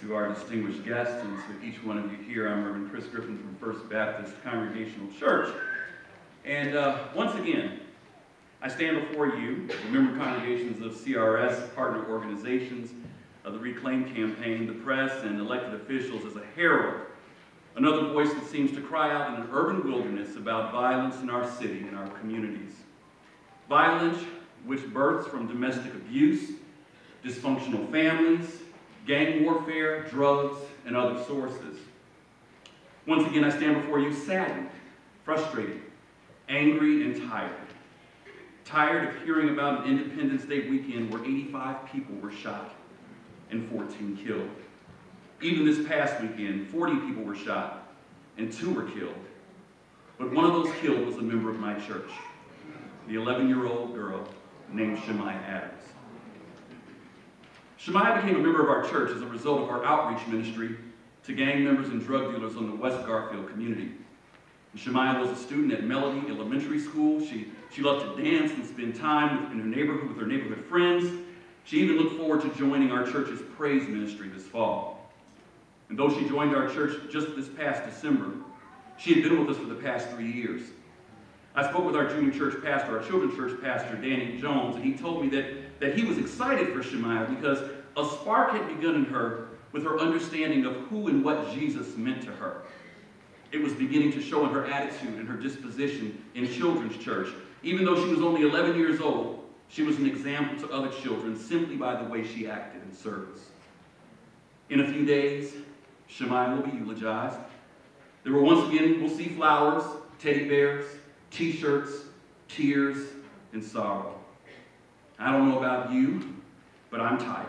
to our distinguished guests, and to each one of you here. I'm Reverend Chris Griffin from First Baptist Congregational Church. And once again, I stand before you, the member congregations of CRS, partner organizations of the Reclaim Campaign, the press, and elected officials as a herald, another voice that seems to cry out in an urban wilderness about violence in our city and our communities. Violence which births from domestic abuse, dysfunctional families, gang warfare, drugs, and other sources. Once again, I stand before you saddened, frustrated, angry, and tired. Tired of hearing about an Independence Day weekend where 85 people were shot and 14 killed. Even this past weekend, 40 people were shot and 2 were killed. But one of those killed was a member of my church, the 11-year-old girl named Shemaiah Adams. Shemaiah became a member of our church as a result of our outreach ministry to gang members and drug dealers on the West Garfield community. And Shemaiah was a student at Melody Elementary School. She loved to dance and spend time in her neighborhood with her neighborhood friends. She even looked forward to joining our church's praise ministry this fall. And though she joined our church just this past December, she had been with us for the past 3 years. I spoke with our junior church pastor, our children's church pastor, Danny Jones, and he told me that he was excited for Shemaiah because a spark had begun in her with her understanding of who and what Jesus meant to her. It was beginning to show in her attitude and her disposition in children's church. Even though she was only 11 years old, she was an example to other children simply by the way she acted in service. In a few days, Shemaiah will be eulogized. There will once again, we'll see flowers, teddy bears, t-shirts, tears, and sorrow. I don't know about you, but I'm tired.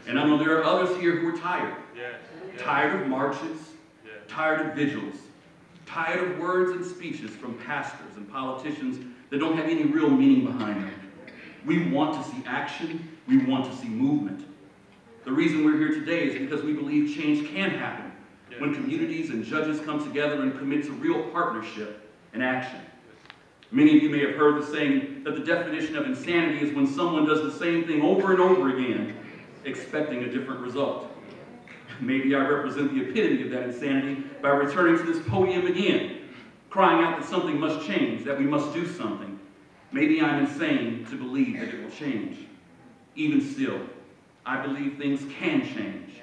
And I know there are others here who are tired. Tired of marches, tired of vigils, tired of words and speeches from pastors and politicians that don't have any real meaning behind them. We want to see action. We want to see movement. The reason we're here today is because we believe change can happen when communities and judges come together and commit to real partnership and action. Many of you may have heard the saying that the definition of insanity is when someone does the same thing over and over again, expecting a different result. Maybe I represent the epitome of that insanity by returning to this podium again, crying out that something must change, that we must do something. Maybe I'm insane to believe that it will change. Even still, I believe things can change.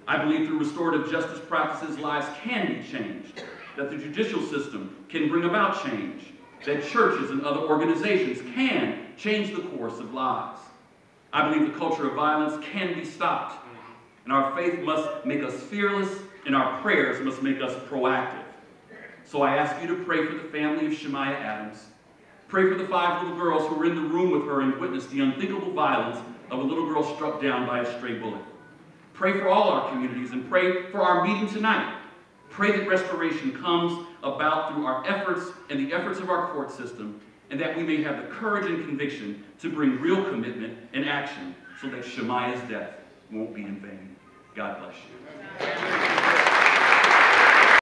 I believe through restorative justice practices, lives can be changed, that the judicial system can bring about change, that churches and other organizations can change the course of lives. I believe the culture of violence can be stopped, and our faith must make us fearless, and our prayers must make us proactive. So I ask you to pray for the family of Shemaiah Adams. Pray for the 5 little girls who were in the room with her and witnessed the unthinkable violence of a little girl struck down by a stray bullet. Pray for all our communities, and pray for our meeting tonight. Pray that restoration comes about through our efforts and the efforts of our court system, and that we may have the courage and conviction to bring real commitment and action so that Shemaiah's death won't be in vain. God bless you.